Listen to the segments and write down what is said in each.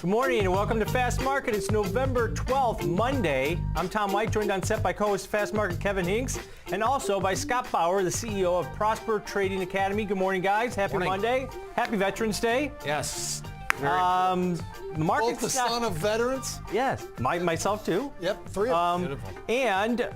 Good morning and welcome to Fast Market. It's November 12th, Monday. I'm Tom White, joined on set by co-host Fast Market Kevin Hinks, and also by Scott Bauer, the CEO of Prosper Trading Academy. Good morning, guys. Happy Monday. Happy Veterans Day. Yes. The market's both the son of veterans? Yes, myself too. Yep, three of them. Beautiful. And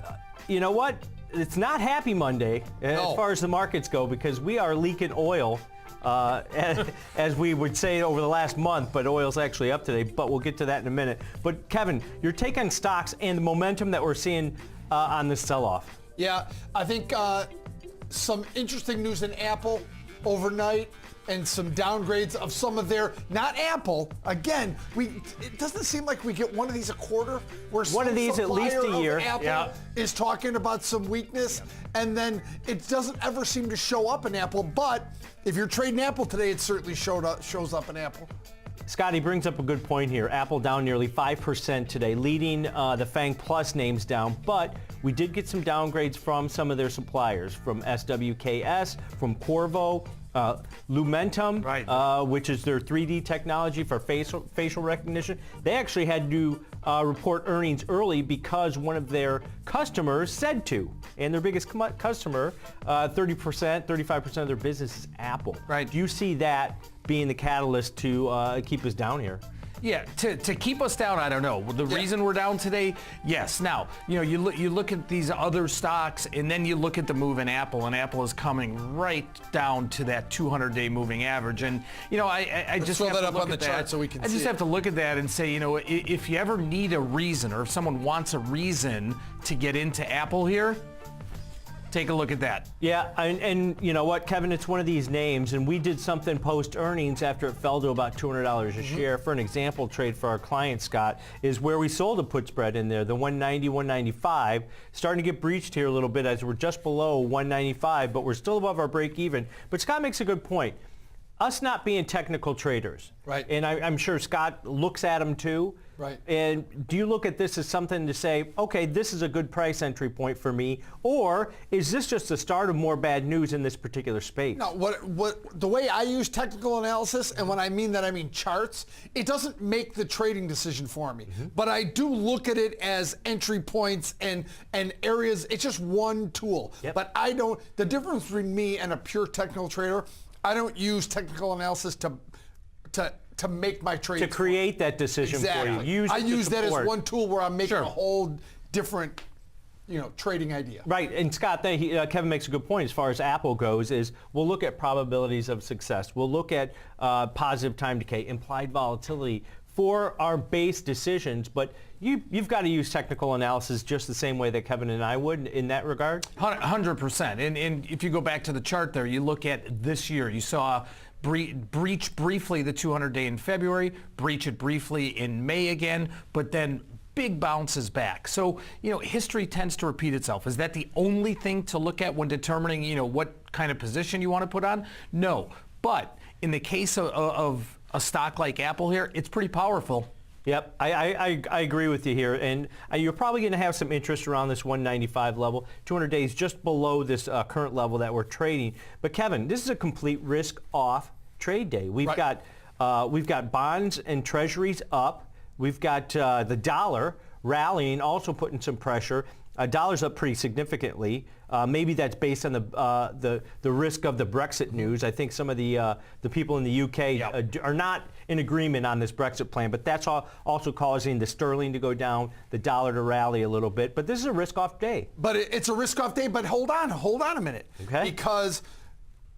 you know what? It's not Happy Monday as far as the markets go, because we are leaking oil. As we would say over the last month, but oil's actually up today, but we'll get to that in a minute. But Kevin, your take on stocks and the momentum that we're seeing on this sell-off. Yeah, I think some interesting news in Apple overnight and some downgrades of some of their, not Apple, again, it doesn't seem like we get one of these a quarter where one of these at least a year. Apple is talking about some weakness, and then it doesn't ever seem to show up in Apple, but if you're trading Apple today, it certainly shows up in Apple. Scotty brings up a good point here. Apple down nearly 5% today, leading the FANG Plus names down, but we did get some downgrades from some of their suppliers, from SWKS, from Qorvo, Lumentum, which is their 3D technology for facial recognition. They actually had to report earnings early because one of their customers said to. And their biggest customer, 30%, 35% of their business is Apple. Right. Do you see that being the catalyst to keep us down here? Yeah, to keep us down, I don't know. The reason we're down today, yes. Now, you look at these other stocks, and then you look at the move in Apple, and Apple is coming right down to that 200-day moving average. And I just throw have that to up look on the at that. chart so we can see. I just have to look at that and say, if you ever need a reason, or if someone wants a reason to get into Apple here, take a look at that. Yeah, and you know what, Kevin, it's one of these names, and we did something post-earnings after it fell to about $200 a share. For an example trade for our client, Scott, is where we sold a put spread in there, the 190, 195, starting to get breached here a little bit as we're just below 195, but we're still above our break even. But Scott makes a good point. Us not being technical traders, right? And I'm sure Scott looks at them too. Right. And do you look at this as something to say, okay, this is a good price entry point for me, or is this just the start of more bad news in this particular space? No, what the way I use technical analysis, and when I mean that I mean charts, it doesn't make the trading decision for me. But I do look at it as entry points and areas. It's just one tool. Yep. But I don't. The difference between me and a pure technical trader, I don't use technical analysis to make my trade. To create that decision for you. I use that as one tool where I'm making a whole different, trading idea. Right, and Scott, Kevin makes a good point as far as Apple goes, is we'll look at probabilities of success. We'll look at positive time decay, implied volatility for our base decisions, but you've got to use technical analysis just the same way that Kevin and I would in that regard? 100%. And if you go back to the chart there, you look at this year, you saw breach briefly the 200-day in February, breach it briefly in May again, but then big bounces back. So, history tends to repeat itself. Is that the only thing to look at when determining, what kind of position you want to put on? No. But in the case of a stock like Apple here, it's pretty powerful. Yep, I agree with you here, and you're probably going to have some interest around this 195 level, 200 days just below this current level that we're trading. But Kevin, this is a complete risk-off trade day. We've got bonds and treasuries up. We've got the dollar rallying, also putting some pressure. Dollar's up pretty significantly. Maybe that's based on the risk of the Brexit news. I think some of the people in the UK are not in agreement on this Brexit plan, but that's also causing the sterling to go down, the dollar to rally a little bit. But this is a risk-off day. But it's a risk-off day. But hold on a minute, because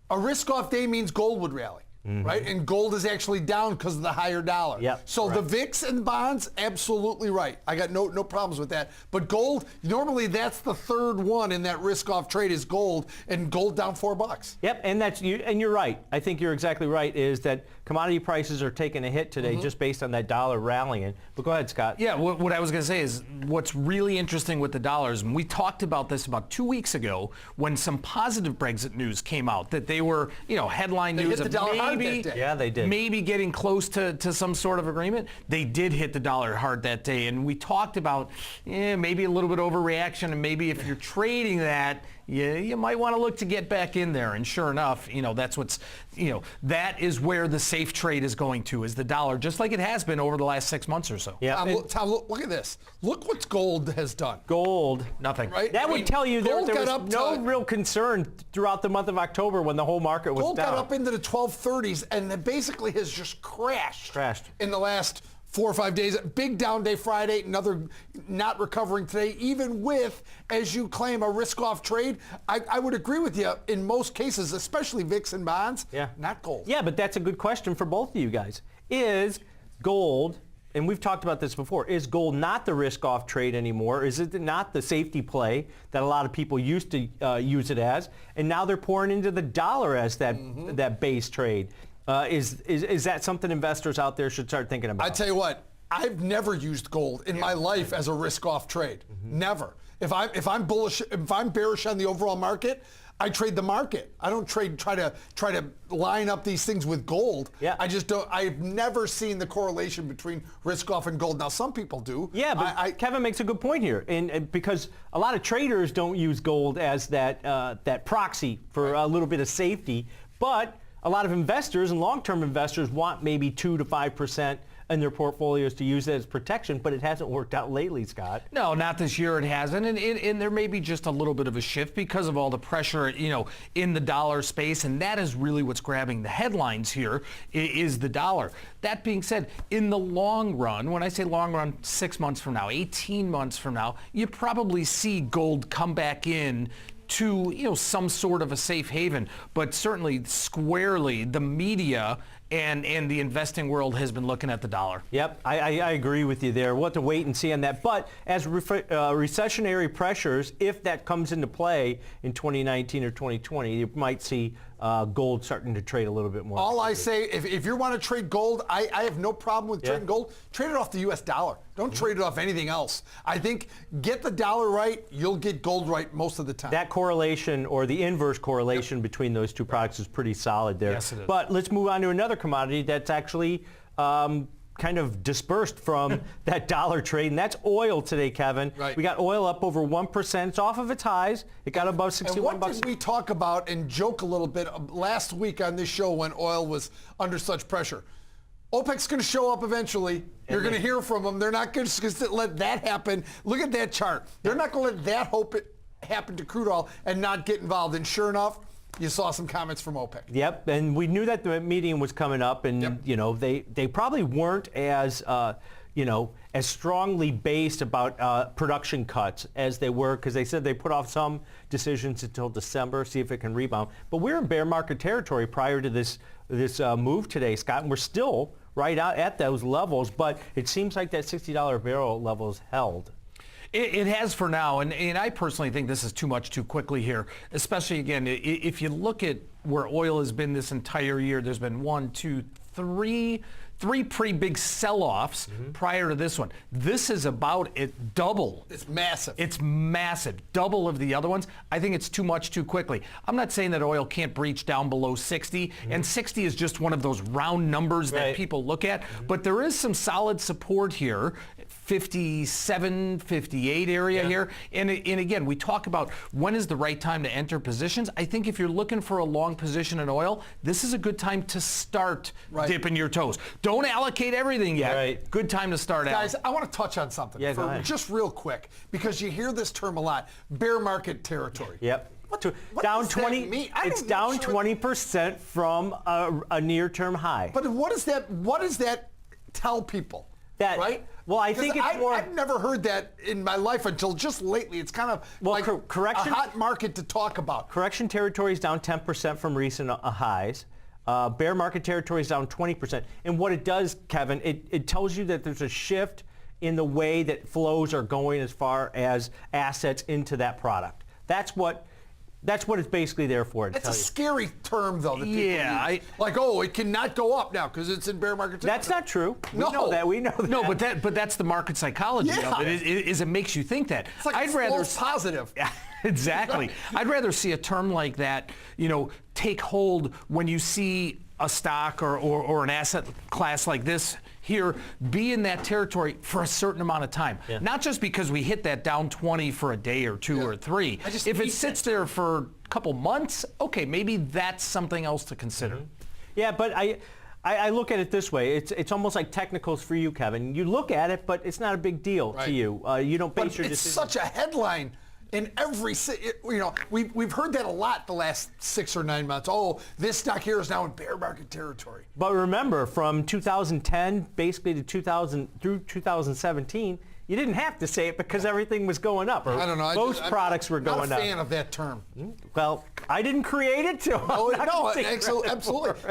a risk-off day means gold would rally. Right, and gold is actually down because of the higher dollar. So the VIX and bonds, absolutely right. I got no problems with that. But gold, normally that's the third one in that risk-off trade is gold, and gold down $4. Yep, and you're right. I think you're exactly right. Is that commodity prices are taking a hit today just based on that dollar rallying. But go ahead, Scott. Yeah, what I was going to say is what's really interesting with the dollars, and we talked about this about 2 weeks ago when some positive Brexit news came out that they were, headline news of maybe getting close to some sort of agreement. They did hit the dollar hard that day, and we talked about maybe a little bit overreaction, and maybe if you're trading that, you might want to look to get back in there. And sure enough, that is where the safe trade is going to, is the dollar, just like it has been over the last 6 months or so. Yeah. Tom, look at this. Look what gold has done. Gold. Nothing. Right? That would tell you there was no real concern throughout the month of October when the whole market was gold down. Got up into the 1230s and it basically has just crashed in the last 4 or 5 days. Big down day Friday, another not recovering today, even with, as you claim, a risk-off trade. I would agree with you in most cases, especially VIX and bonds, not gold. Yeah, but that's a good question for both of you guys. Is gold, and we've talked about this before, is gold not the risk-off trade anymore? Is it not the safety play that a lot of people used to use it as? And now they're pouring into the dollar as that base trade. Is that something investors out there should start thinking about? I tell you what, I've never used gold in my life as a risk-off trade. Never. If I'm bullish, if I'm bearish on the overall market, I trade the market. I don't try to line up these things with gold. Yeah. I just don't. I've never seen the correlation between risk-off and gold. Now some people do. Yeah, but Kevin makes a good point here, and because a lot of traders don't use gold as that proxy for a little bit of safety, but a lot of investors and long-term investors want maybe 2 to 5% in their portfolios to use it as protection, but it hasn't worked out lately, Scott. No, not this year. It hasn't, and there may be just a little bit of a shift because of all the pressure, in the dollar space, and that is really what's grabbing the headlines here is the dollar. That being said, in the long run, when I say long run, 6 months from now, 18 months from now, you probably see gold come back in to some sort of a safe haven, but certainly squarely the media and the investing world has been looking at the dollar. Yep, I agree with you there. We'll have to wait and see on that. But as recessionary pressures, if that comes into play in 2019 or 2020, you might see gold starting to trade a little bit more. All I say, if you want to trade gold, I have no problem with trading gold. Trade it off the U.S. dollar. Don't trade it off anything else. I think get the dollar right, you'll get gold right most of the time. That correlation or the inverse correlation between those two products is pretty solid there. Yes, it is. But let's move on to another commodity that's actually kind of dispersed from that dollar trade, and that's oil today, Kevin. Right. We got oil up over 1%. It's off of its highs. It got above 61 and bucks. what did we talk about and joke a little bit last week on this show when oil was under such pressure? OPEC's going to show up eventually. You're going to hear from them. They're not going to let that happen. Look at that chart. They're not going to let that happen to crude oil and not get involved. And sure enough, you saw some comments from OPEC. Yep, and we knew that the meeting was coming up, and they probably weren't as as strongly based about production cuts as they were, because they said they put off some decisions until December, see if it can rebound. But we're in bear market territory prior to this move today, Scott, and we're still right out at those levels. But it seems like that $60 a barrel level is held. It has for now, and I personally think this is too much too quickly here, especially, again, if you look at where oil has been this entire year, there's been three pretty big sell-offs prior to this one. This is about double. It's massive. It's massive. Double of the other ones. I think it's too much too quickly. I'm not saying that oil can't breach down below 60, and 60 is just one of those round numbers that people look at, but there is some solid support here. 57, 58 area here. And again, we talk about when is the right time to enter positions. I think if you're looking for a long position in oil, this is a good time to start dipping your toes. Don't allocate everything yet. Right. Good time to start out. Guys, I want to touch on something just real quick, because you hear this term a lot, bear market territory. Yep. What down does 20. that mean? It's down 20% from a near-term high. But what does that tell people? Right? Well, I think it's more. I've never heard that in my life until just lately. It's kind of like a hot market to talk about. Correction territory is down 10% from recent highs. Bear market territory is down 20%. And what it does, Kevin, it tells you that there's a shift in the way that flows are going as far as assets into that product. That's what it's basically there for. It's a scary term, though. That people use. Like, it cannot go up now because it's in bear market territory. That's not true. We know that. No, but that's the market psychology of it. It makes you think that. It's like false positive. Exactly. I'd rather see a term like that, take hold when you see a stock or an asset class like this here be in that territory for a certain amount of time. Yeah. Not just because we hit that down 20 for a day or two or three. If it sits there for a couple months, okay, maybe that's something else to consider. Yeah, but I look at it this way. It's almost like technicals for you, Kevin. You look at it, but it's not a big deal to you. You don't base your decision. It's such a headline in every, we've heard that a lot the last 6 or 9 months. Oh, this stock here is now in bear market territory. But remember, from 2010 basically to 2017, you didn't have to say it because everything was going up. I don't know. Most products were going up. I'm not a fan of that term. Well, I didn't create it, so no, absolutely.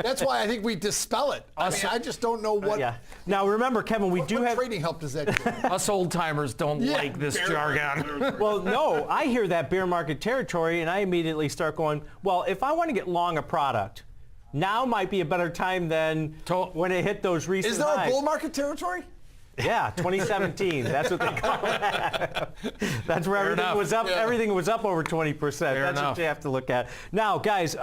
That's why I think we dispel it. I just don't know what. Yeah. Now remember, Kevin, we do have trading help does that give? Us old timers don't like this jargon. Well, no, I hear that bear market territory, and I immediately start going, well, if I want to get long a product, now might be a better time than when it hit those recent highs. Is there a bull market territory? Yeah, 2017. That's what they call it. That's where everything was up. Yeah. Everything was up over 20%. That's what you have to look at. Now, guys,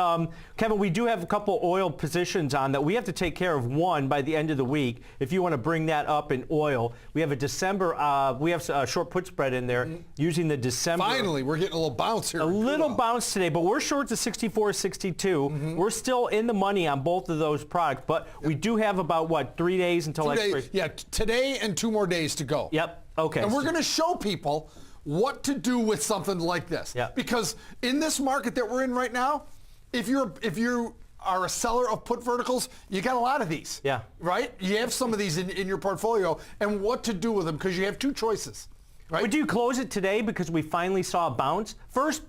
Kevin, we do have a couple oil positions on that we have to take care of one by the end of the week. If you want to bring that up in oil, we have a December. We have a short put spread in there using the December. Finally, we're getting a little bounce here. A little bounce today, but we're short to 64.62. We're still in the money on both of those products, but we do have about, what, 3 days until expiration? Yeah, today and 2 more days to go. Yep. Okay. And we're going to show people what to do with something like this. Yep. Because in this market that we're in right now, if you are a seller of put verticals, you got a lot of these. Yeah. Right? You have some of these in your portfolio, and what to do with them, because you have 2 choices. Right? Would you close it today because we finally saw a bounce? First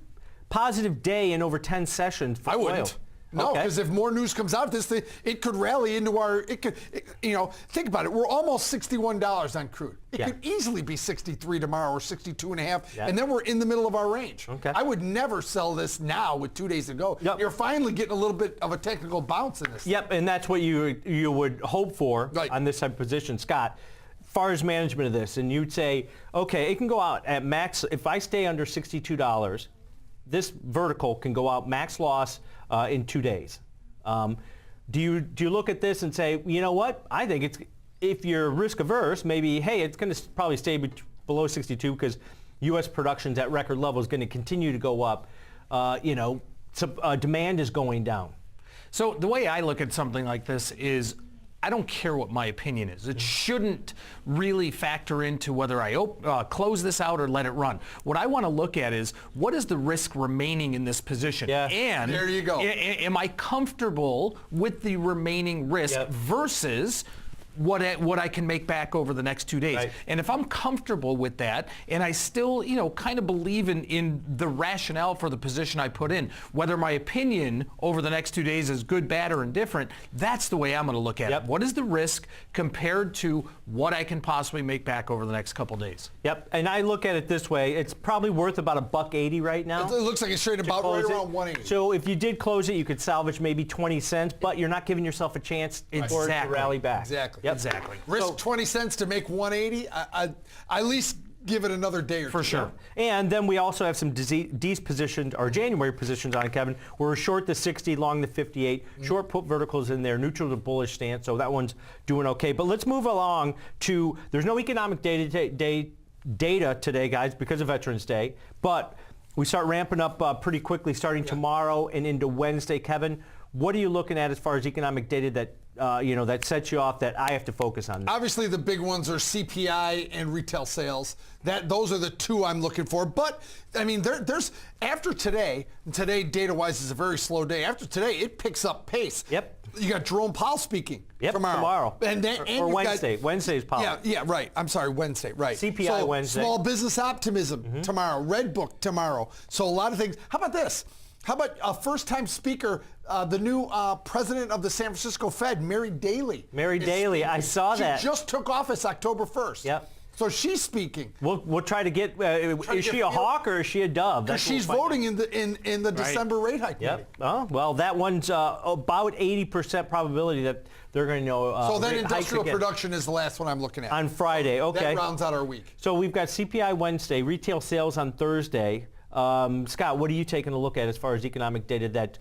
positive day in over 10 sessions for I oil. wouldn't. No, because if more news comes out, this thing, it could rally into our. Think about it. We're almost $61 on crude. It could easily be 63 tomorrow or 62.5, and then we're in the middle of our range. Okay. I would never sell this now with 2 days to go. Yep. You're finally getting a little bit of a technical bounce in this. Yep, and that's what you would hope for on this type of position, Scott. As far as management of this, and you'd say, okay, it can go out at max. If I stay under $62, this vertical can go out max loss in 2 days. Do you look at this and say, you know what? I think it's, if you're risk averse, maybe, hey, it's going to probably stay below 62 because U.S. production's at record level is going to continue to go up. Demand is going down. So the way I look at something like this is, I don't care what my opinion is. It shouldn't really factor into whether I close this out or let it run. What I want to look at is, what is the risk remaining in this position? Yeah. And there you go. Am I comfortable with the remaining risk versus what I can make back over the next 2 days. Right. And if I'm comfortable with that, and I still, kind of believe in the rationale for the position I put in, whether my opinion over the next 2 days is good, bad, or indifferent, that's the way I'm going to look at it. What is the risk compared to what I can possibly make back over the next couple days? Yep, and I look at it this way. It's probably worth about $1.80 right now. It looks like it's straight about right around 180. So if you did close it, you could salvage maybe 20 cents, but you're not giving yourself a chance for it to rally back. Exactly. Yep. Exactly. Risk 20 cents to make 180. I at least give it another day or two. For sure. And then we also have some D's positions, or January positions on it, Kevin. We're short the 60, long the 58. Short put verticals in there, neutral to bullish stance, so that one's doing okay. But let's move along to, there's no economic data today, guys, because of Veterans Day, but we start ramping up pretty quickly starting tomorrow and into Wednesday. Kevin, what are you looking at as far as economic data that that sets you off that I have to focus on? Obviously, the big ones are CPI and retail sales. Those are the two I'm looking for. But I mean, there's after today. Today, data-wise, is a very slow day. After today, it picks up pace. Yep. You got Jerome Powell speaking tomorrow. And or Wednesday. Wednesday's Powell. Yeah, right. I'm sorry, Wednesday. Right. CPI Wednesday. Small business optimism tomorrow. Red Book tomorrow. So a lot of things. How about this? How about a first-time speaker, the new president of the San Francisco Fed, Mary Daly? Mary Daly, I saw that. She just took office October 1st. Yep. So she's speaking. We'll try to get. Is she a hawk or is she a dove? Because she's voting in the December rate hike. Yep. Oh, well, that one's about 80% probability that they're going to know. So then industrial production is the last one I'm looking at. On Friday, okay. That rounds out our week. So we've got CPI Wednesday, retail sales on Thursday. Scott, what are you taking a look at as far as economic data that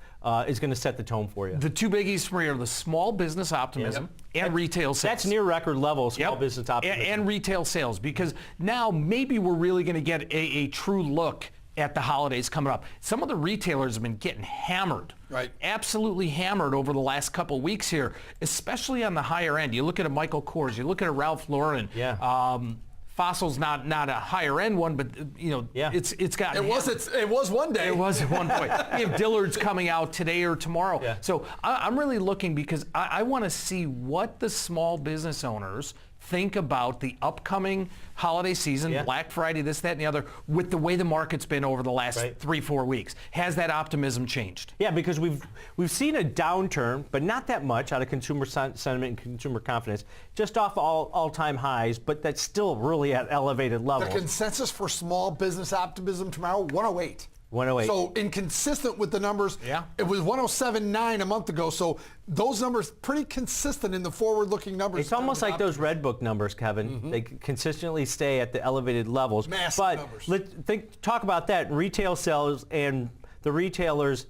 is going to set the tone for you? The two biggies for me are the small business optimism and retail sales. That's near record levels, small business optimism. And retail sales, because now maybe we're really going to get a true look at the holidays coming up. Some of the retailers have been getting hammered. Right. Absolutely hammered over the last couple of weeks here, especially on the higher end. You look at a Michael Kors, you look at a Ralph Lauren. Yeah. Fossil's not a higher end one, but it's got. It was one day. It was at one point. We have Dillard's coming out today or tomorrow. Yeah. So I'm really looking because I want to see what the small business owners think about the upcoming holiday season, Black Friday, this, that, and the other, with the way the market's been over the last 3-4 weeks. Has that optimism changed? Yeah, because we've seen a downturn, but not that much out of consumer sentiment and consumer confidence, just off all-time highs, but that's still really at elevated levels. The consensus for small business optimism tomorrow, 108. 108. So inconsistent with the numbers. Yeah. It was 107.9 a month ago. So those numbers pretty consistent in the forward-looking numbers. It's almost like those Red Book numbers, Kevin. Mm-hmm. They consistently stay at the elevated levels. Massive numbers. Let's talk about that. Retail sales and the retailers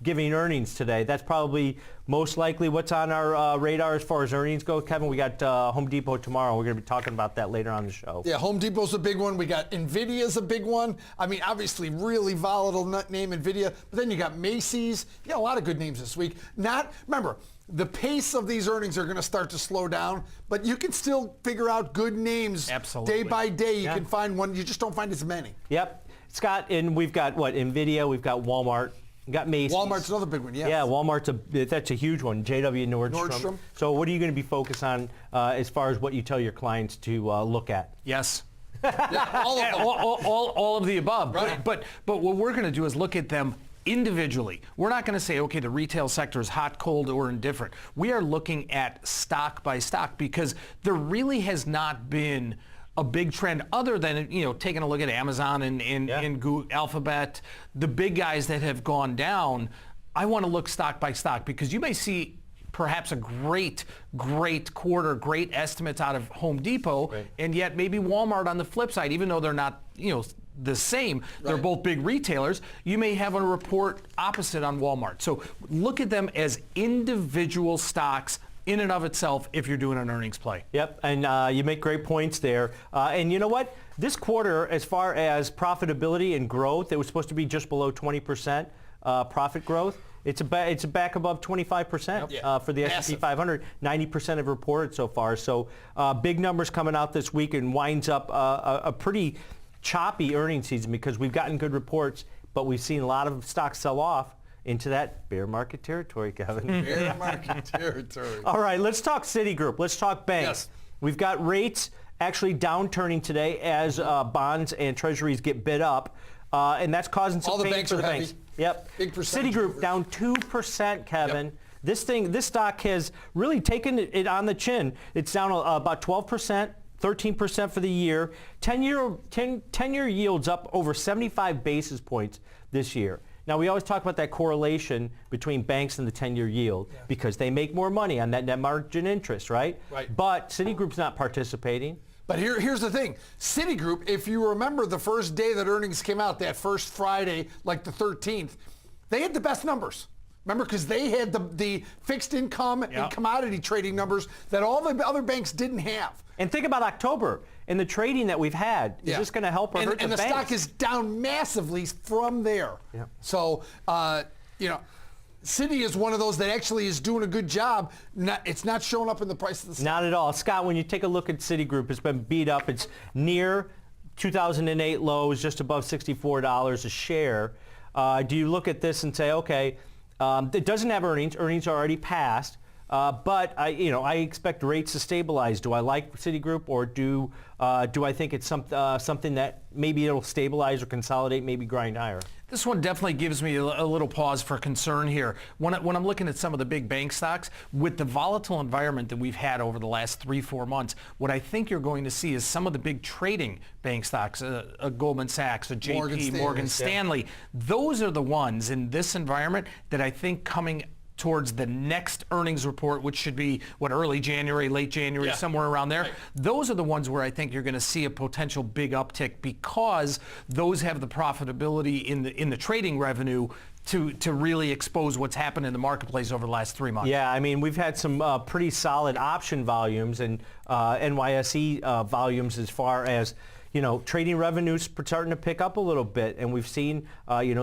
giving earnings today. That's probably most likely what's on our radar as far as earnings go. Kevin, we got Home Depot tomorrow. We're going to be talking about that later on the show. Yeah, Home Depot's a big one. We got Nvidia's a big one. I mean, obviously, really volatile name, Nvidia. But then you got Macy's. Yeah, a lot of good names this week. Remember, the pace of these earnings are going to start to slow down, but you can still figure out good names. Absolutely. Day by day. You can find one. You just don't find as many. Yep. Scott, and we've got Nvidia, we've got Walmart. We got Macy's. Walmart's another big one, yes. Yeah, that's a huge one. JW Nordstrom. So what are you going to be focused on as far as what you tell your clients to look at? Yes. Yeah, all of them. all of the above. Right. But what we're going to do is look at them individually. We're not going to say, okay, the retail sector is hot, cold, or indifferent. We are looking at stock by stock because there really has not been a big trend other than, taking a look at Amazon and Google, Alphabet, the big guys that have gone down. I want to look stock by stock because you may see perhaps a great quarter, great estimates out of Home Depot, and yet maybe Walmart on the flip side, even though they're not, the same, they're both big retailers, you may have a report opposite on Walmart. So look at them as individual stocks in and of itself if you're doing an earnings play. Yep, and you make great points there. And you know what? This quarter, as far as profitability and growth, it was supposed to be just below 20% profit growth. It's back above 25% for the S&P 500. 90% have reported so far. So big numbers coming out this week and winds up a pretty choppy earnings season because we've gotten good reports, but we've seen a lot of stocks sell off into that bear market territory, Kevin. Bear market territory. All right, let's talk Citigroup. Let's talk banks. Yes. We've got rates actually downturning today as bonds and treasuries get bid up, and that's causing some pain for the banks. Yep. Big percentage. Citigroup down 2%, Kevin. Yep. This stock has really taken it on the chin. It's down about 12%. 13% for the year. 10-year yields up over 75 basis points this year. Now, we always talk about that correlation between banks and the 10-year yield because they make more money on that net margin interest, right? Right. But Citigroup's not participating. But here's the thing. Citigroup, if you remember the first day that earnings came out, that first Friday, like the 13th, they had the best numbers. Remember, because they had the fixed income and commodity trading numbers that all the other banks didn't have. And think about October and the trading that we've had. Is this going to help or hurt the banks? And the stock is down massively from there. Yeah. So, Citi is one of those that actually is doing a good job. It's not showing up in the price of the stock. Not at all. Scott, when you take a look at Citigroup, it's been beat up. It's near 2008 lows, just above $64 a share. Do you look at this and say, okay, it doesn't have earnings. Earnings are already passed. But I expect rates to stabilize. Do I like Citigroup, or do I think it's something that maybe it'll stabilize or consolidate, maybe grind higher? This one definitely gives me a little pause for concern here. When I'm looking at some of the big bank stocks, with the volatile environment that we've had over the last 3-4 months, what I think you're going to see is some of the big trading bank stocks, a Goldman Sachs, a JP, Morgan Stanley. Those are the ones in this environment that I think coming towards the next earnings report, which should be, early January, late January, somewhere around there. Right. Those are the ones where I think you're going to see a potential big uptick because those have the profitability in the trading revenue to really expose what's happened in the marketplace over the last 3 months. Yeah, I mean, we've had some pretty solid option volumes and NYSE volumes as far as, trading revenues starting to pick up a little bit, and we've seen,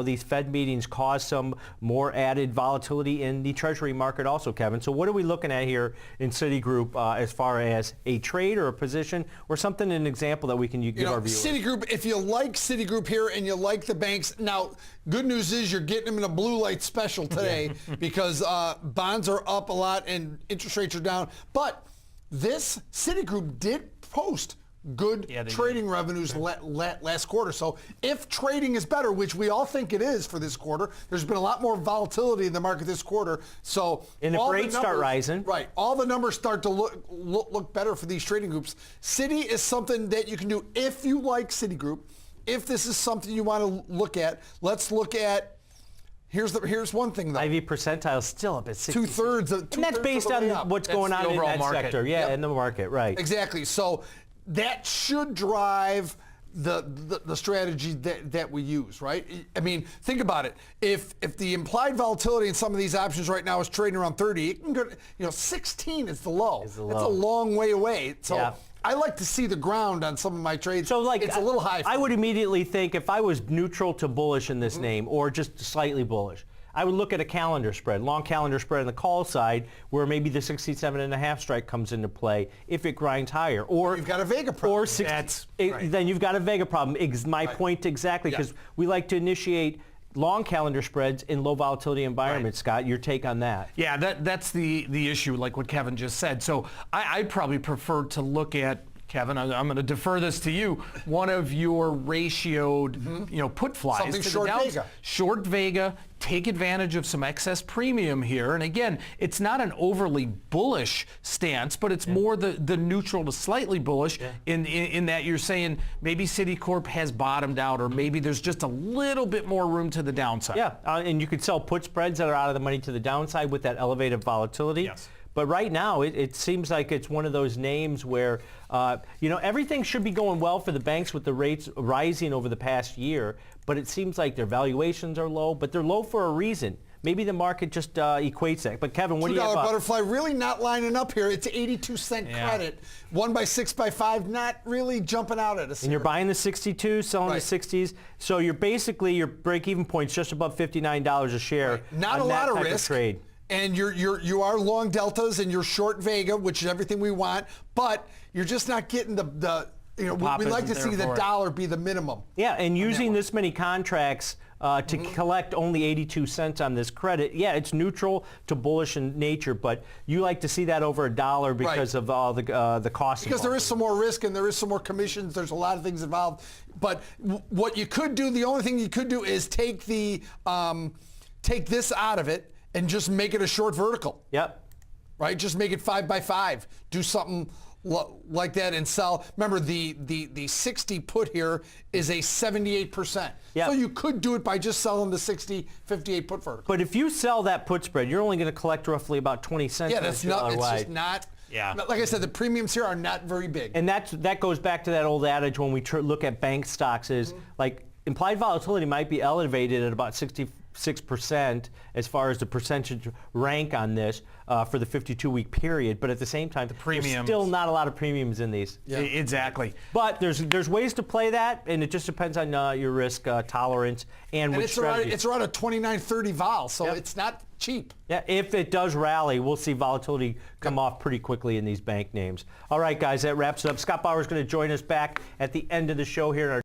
these Fed meetings cause some more added volatility in the Treasury market also, Kevin. So what are we looking at here in Citigroup as far as a trade or a position or something, an example that we can give our viewers? Citigroup, if you like Citigroup here and you like the banks, now, good news is you're getting them in a blue light special today because bonds are up a lot and interest rates are down. But this Citigroup did post good trading revenues last quarter. So if trading is better, which we all think it is for this quarter, there's been a lot more volatility in the market this quarter. So and if rates start rising, right, all the numbers start to look better for these trading groups. Citi is something that you can do if you like Citigroup. If this is something you want to look at, let's look at. Here's one thing though. IV percentile is still up at 60. Two-thirds and that's based on what's going on in that market. sector. Yeah, in the market, right. Exactly. So that should drive the strategy that we use, right? I mean, think about it. If the implied volatility in some of these options right now is trading around 30, it can go, 16 is the low. That's a long way away. So I like to see the ground on some of my trades. So it's a little high. I would immediately think if I was neutral to bullish in this name or just slightly bullish, I would look at a calendar spread, long calendar spread on the call side, where maybe the 67.5 strike comes into play if it grinds higher. Or you've got a Vega problem. Or then you've got a Vega problem. My point exactly, because we like to initiate long calendar spreads in low volatility environments. Scott, your take on that? Yeah, that's the issue, like what Kevin just said. So I'd probably prefer to look at, Kevin, I'm going to defer this to you, one of your ratioed, put flies. Something short Vega. Short Vega, take advantage of some excess premium here. And again, it's not an overly bullish stance, but it's more the neutral to slightly bullish in that you're saying maybe Citicorp has bottomed out or maybe there's just a little bit more room to the downside. Yeah, and you could sell put spreads that are out of the money to the downside with that elevated volatility. Yes. But right now, it seems like it's one of those names where, everything should be going well for the banks with the rates rising over the past year, but it seems like their valuations are low, but they're low for a reason. Maybe the market just equates that. But Kevin, what do you have? $2 butterfly really not lining up here. It's 82-cent credit. 1 by 6 by 5, not really jumping out at us. And you're buying the 62, selling the 60s. So you're basically, your break-even point's just above $59 a share. Right. Not a lot of risk. Trade. And you are long deltas and you're short Vega, which is everything we want, but you're just not getting we like to see the dollar be the minimum. Yeah, and using this many contracts to collect only 82 cents on this credit, it's neutral to bullish in nature, but you like to see that over $1 because of all the costs. Because there is some more risk and there is some more commissions. There's a lot of things involved. But what you could do, the only thing you could do is take this out of it and just make it a short vertical. Yep. Right? Just make it 5 by 5. Do something like that and sell. Remember, the 60 put here is a 78%. Yep. So you could do it by just selling the 60, 58 put vertical. But if you sell that put spread, you're only going to collect roughly about 20 cents. Yeah, that's not. It's just not. Yeah. Like I said, the premiums here are not very big. And that goes back to that old adage when we look at bank stocks is like implied volatility might be elevated at about 66% as far as the percentage rank on this for the 52-week period, but at the same time, there's still not a lot of premiums in these. Yeah. Exactly. But there's ways to play that, and it just depends on your risk tolerance and which strategy. It's around a 29-30 vol, so it's not cheap. Yeah, if it does rally, we'll see volatility come off pretty quickly in these bank names. All right, guys, that wraps it up. Scott Bauer is going to join us back at the end of the show here in our